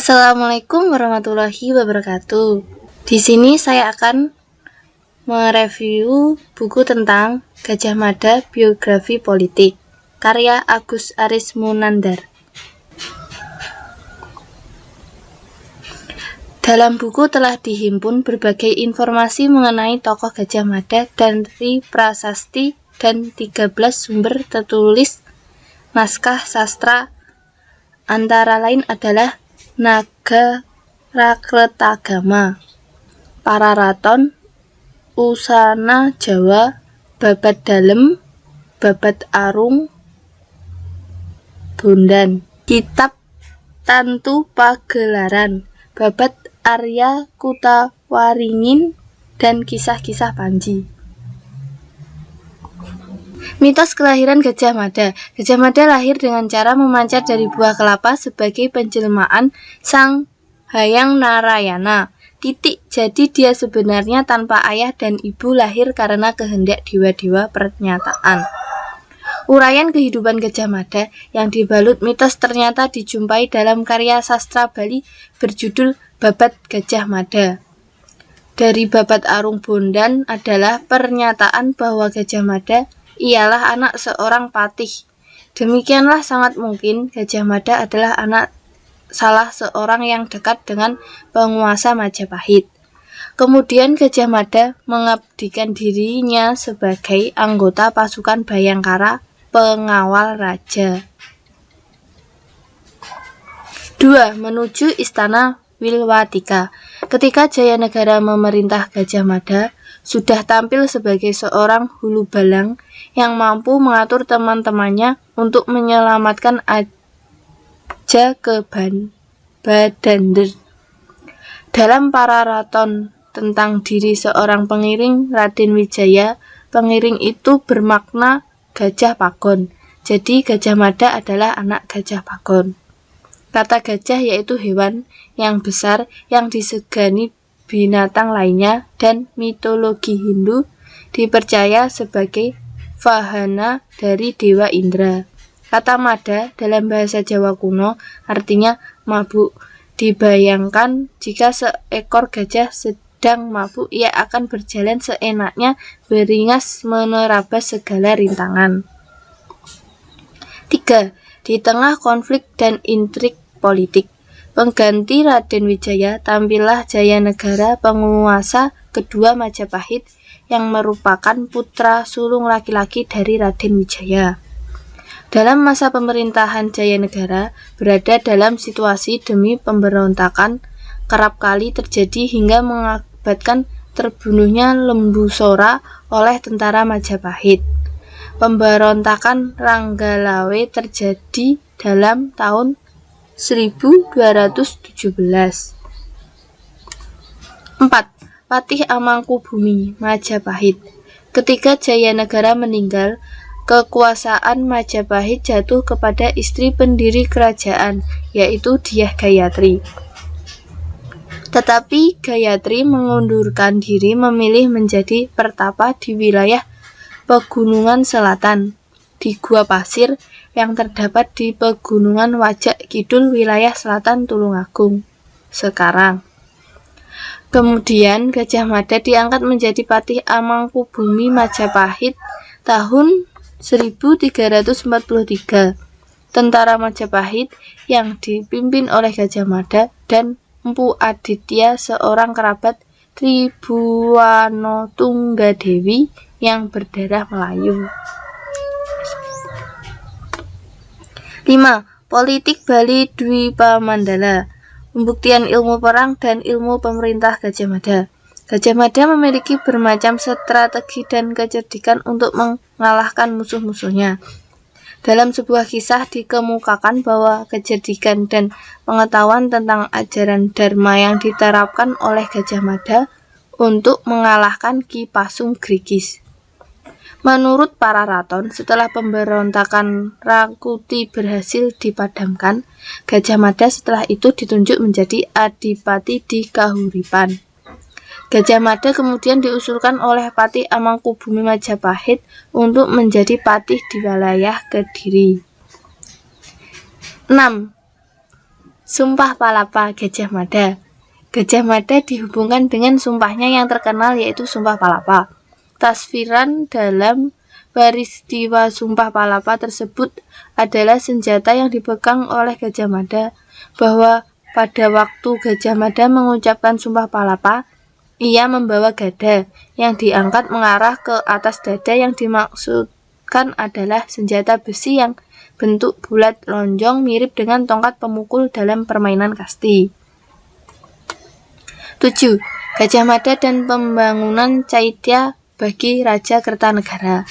Assalamualaikum warahmatullahi wabarakatuh. Di sini saya akan mereview buku tentang Gajah Mada Biografi Politik, karya Agus Aris Munandar. Dalam buku telah dihimpun berbagai informasi mengenai tokoh Gajah Mada dari prasasti dan 13 sumber tertulis naskah sastra, antara lain adalah Nagarakretagama, Pararaton, Usana Jawa, Babad Dalem, Babad Arung, Bondan, Kitab Tantu Pagelaran, Babad Arya Kutawaringin, dan Kisah-kisah Panji. Mitos kelahiran Gajah Mada. Gajah Mada lahir dengan cara memancar dari buah kelapa sebagai penjelmaan Sang Hyang Narayana. Jadi dia sebenarnya tanpa ayah dan ibu, lahir karena kehendak dewa-dewa pernyataan. Uraian kehidupan Gajah Mada yang dibalut mitos ternyata dijumpai dalam karya sastra Bali berjudul Babad Gajah Mada. Dari Babad Arung Bondan adalah pernyataan bahwa Gajah Mada ialah anak seorang patih. Demikianlah sangat mungkin Gajah Mada adalah anak salah seorang yang dekat dengan penguasa Majapahit. Kemudian Gajah Mada mengabdikan dirinya sebagai anggota pasukan Bayangkara, pengawal raja. 2. Menuju Istana Wilwatika. Ketika Jayanegara memerintah Gajah Mada, sudah tampil sebagai seorang hulu balang yang mampu mengatur teman-temannya untuk menyelamatkan Aja ke Badander. Dalam Pararaton tentang diri seorang pengiring Raden Wijaya, pengiring itu bermakna gajah pagon. Jadi Gajah Mada adalah anak gajah pagon. Kata gajah yaitu hewan yang besar yang disegani binatang lainnya, dan mitologi Hindu dipercaya sebagai vahana dari Dewa Indra. Kata Mada dalam bahasa Jawa kuno artinya mabuk. Dibayangkan jika seekor gajah sedang mabuk, ia akan berjalan seenaknya, beringas menerabas segala rintangan. 3. Di tengah konflik dan intrik politik, pengganti Raden Wijaya, tampillah Jayanegara, penguasa kedua Majapahit yang merupakan putra sulung laki-laki dari Raden Wijaya. Dalam masa pemerintahan Jayanegara berada dalam situasi demi pemberontakan, kerap kali terjadi hingga mengakibatkan terbunuhnya Lembu Sora oleh tentara Majapahit. Pemberontakan Ranggalawe terjadi dalam tahun 1217. 4. Patih Amangkubumi, Majapahit. Ketika Jayanegara meninggal, kekuasaan Majapahit jatuh kepada istri pendiri kerajaan, yaitu Dyah Gayatri. Tetapi Gayatri mengundurkan diri, memilih menjadi pertapa di wilayah Pegunungan Selatan, di Gua Pasir yang terdapat di Pegunungan Wajak Kidul, wilayah selatan Tulungagung sekarang. Kemudian Gajah Mada diangkat menjadi Patih Amangkubumi Majapahit tahun 1343. Tentara Majapahit yang dipimpin oleh Gajah Mada dan Empu Aditya, seorang kerabat Tribhuwana Tunggadewi yang berdarah Melayu. 5. Politik Bali Dwipamandala. Pembuktian ilmu perang dan ilmu pemerintah Gajah Mada. Gajah Mada memiliki bermacam strategi dan kecerdikan untuk mengalahkan musuh-musuhnya. Dalam sebuah kisah dikemukakan bahwa kecerdikan dan pengetahuan tentang ajaran Dharma yang diterapkan oleh Gajah Mada untuk mengalahkan Ki Pasung Grigis. Menurut Pararaton, setelah pemberontakan Rakuti berhasil dipadamkan, Gajah Mada setelah itu ditunjuk menjadi adipati di Kahuripan. Gajah Mada kemudian diusulkan oleh Patih Amangkubumi Majapahit untuk menjadi patih di wilayah Kediri. 6. Sumpah Palapa Gajah Mada. Gajah Mada dihubungkan dengan sumpahnya yang terkenal yaitu Sumpah Palapa. Tasviran dalam peristiwa Sumpah Palapa tersebut adalah senjata yang dipegang oleh Gajah Mada, bahwa pada waktu Gajah Mada mengucapkan Sumpah Palapa, ia membawa gada yang diangkat mengarah ke atas dada. Yang dimaksudkan adalah senjata besi yang bentuk bulat lonjong mirip dengan tongkat pemukul dalam permainan kasti. 7. Gajah Mada dan pembangunan Caitya bagi Raja Kertanegara.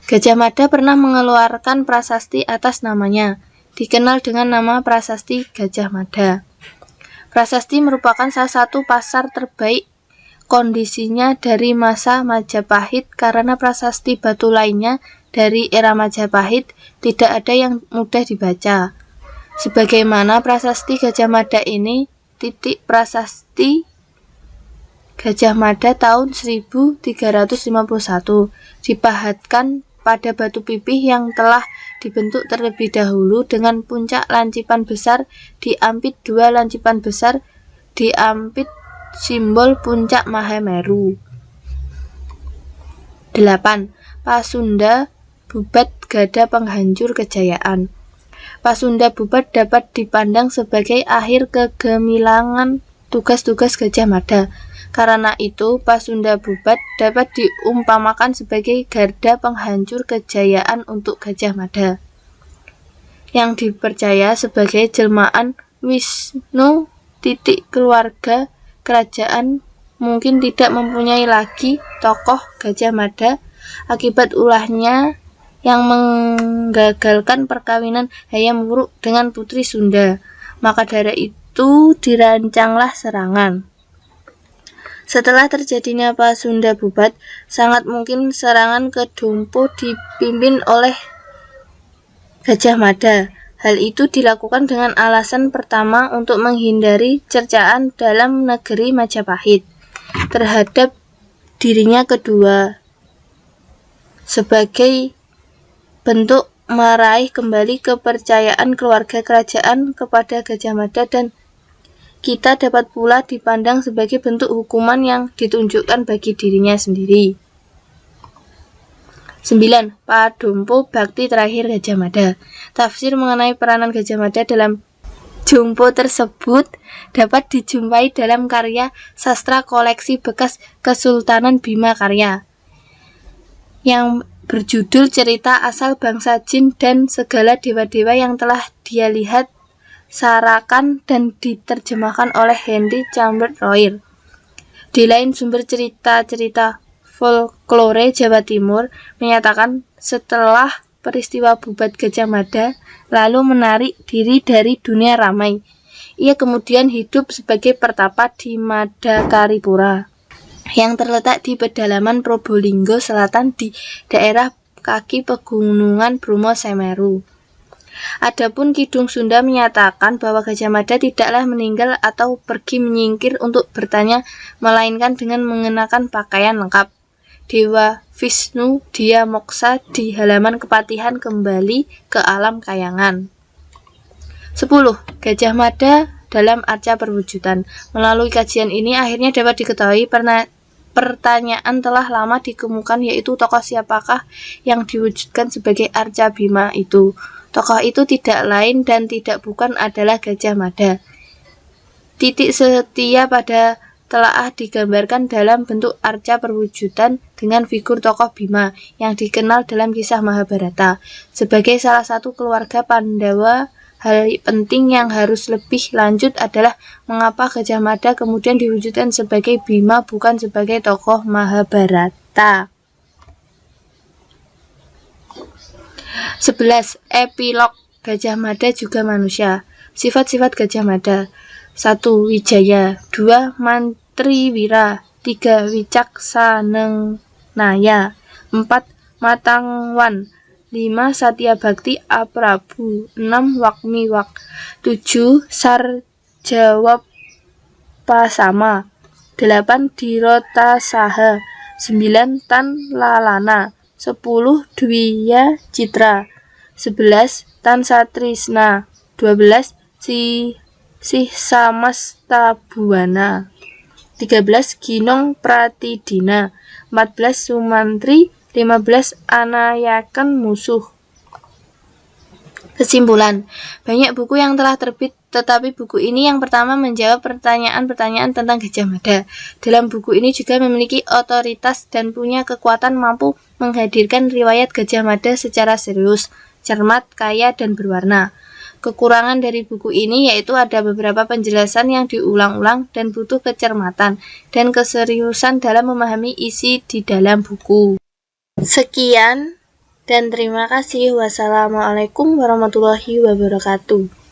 Gajah Mada pernah mengeluarkan prasasti atas namanya, dikenal dengan nama Prasasti Gajah Mada. Prasasti merupakan salah satu pasar terbaik kondisinya dari masa Majapahit karena prasasti batu lainnya dari era Majapahit tidak ada yang mudah dibaca. Sebagaimana prasasti Gajah Mada ini, prasasti Gajah Mada tahun 1351 dipahatkan pada batu pipih yang telah dibentuk terlebih dahulu dengan puncak lancipan besar diampit 2 lancipan besar diampit simbol puncak Mahameru. 8. Pasunda Bubat Gada Penghancur Kejayaan. Pasunda Bubat dapat dipandang sebagai akhir kegemilangan tugas-tugas Gajah Mada. Karena itu, Pasunda Bubat dapat diumpamakan sebagai garda penghancur kejayaan untuk Gajah Mada, yang dipercaya sebagai jelmaan Wisnu. Keluarga kerajaan mungkin tidak mempunyai lagi tokoh Gajah Mada akibat ulahnya yang menggagalkan perkawinan Hayam Wuruk dengan putri Sunda. Maka dari itu dirancanglah serangan. Setelah terjadinya Pasunda Bubat, sangat mungkin serangan ke Dompo dipimpin oleh Gajah Mada. Hal itu dilakukan dengan alasan pertama untuk menghindari cercaan dalam negeri Majapahit terhadap dirinya, kedua sebagai bentuk meraih kembali kepercayaan keluarga kerajaan kepada Gajah Mada, dan kita dapat pula dipandang sebagai bentuk hukuman yang ditunjukkan bagi dirinya sendiri. 9. Padompo Bakti Terakhir Gajah Mada. Tafsir mengenai peranan Gajah Mada dalam jompo tersebut dapat dijumpai dalam karya sastra koleksi bekas Kesultanan Bima Karya yang berjudul Cerita Asal Bangsa Jin dan Segala Dewa-Dewa yang telah dia lihat sarakan dan diterjemahkan oleh Henry Chambers Royer. Di lain sumber cerita-cerita folklore Jawa Timur menyatakan setelah peristiwa Bubat Gajah Mada lalu menarik diri dari dunia ramai, ia kemudian hidup sebagai pertapa di Madakaripura yang terletak di pedalaman Probolinggo Selatan di daerah kaki pegunungan Bromo Semeru. Adapun Kidung Sunda menyatakan bahwa Gajah Mada tidaklah meninggal atau pergi menyingkir untuk bertanya, melainkan dengan mengenakan pakaian lengkap Dewa Wisnu dia moksa di halaman kepatihan kembali ke alam kayangan. 10. Gajah Mada dalam arca perwujudan. Melalui kajian ini akhirnya dapat diketahui pertanyaan telah lama dikemukakan, yaitu tokoh siapakah yang diwujudkan sebagai arca Bima itu. Tokoh itu tidak lain dan tidak bukan adalah Gajah Mada. Titik setia pada telaah digambarkan dalam bentuk arca perwujudan dengan figur tokoh Bima yang dikenal dalam kisah Mahabharata. Sebagai salah satu keluarga Pandawa, hal penting yang harus lebih lanjut adalah mengapa Gajah Mada kemudian diwujudkan sebagai Bima bukan sebagai tokoh Mahabharata. 11. Epilog Gajah Mada juga manusia. Sifat-sifat Gajah Mada. 1. Wijaya. 2. Mantriwira. 3. Wicaksanenaya. 4. Matangwan. 5. Satya Bakti Aprabu. 6. Wakmiwak. 7. Sarjawapasama. 8. Dirotasaha. 9. Tan Lalana. 10. Dwiya Citra. 11. Tan Satrisna. 12. Sihsamastabuana. 13 Ginong Pratidina. 14 Sumantri. 15 Anayaken Musuh. Kesimpulan, banyak buku yang telah terbit, tetapi buku ini yang pertama menjawab pertanyaan-pertanyaan tentang Gajah Mada. Dalam buku ini juga memiliki otoritas dan punya kekuatan mampu menghadirkan riwayat Gajah Mada secara serius, cermat, kaya, dan berwarna. Kekurangan dari buku ini yaitu ada beberapa penjelasan yang diulang-ulang dan butuh kecermatan dan keseriusan dalam memahami isi di dalam buku. Sekian dan terima kasih. Wassalamualaikum warahmatullahi wabarakatuh.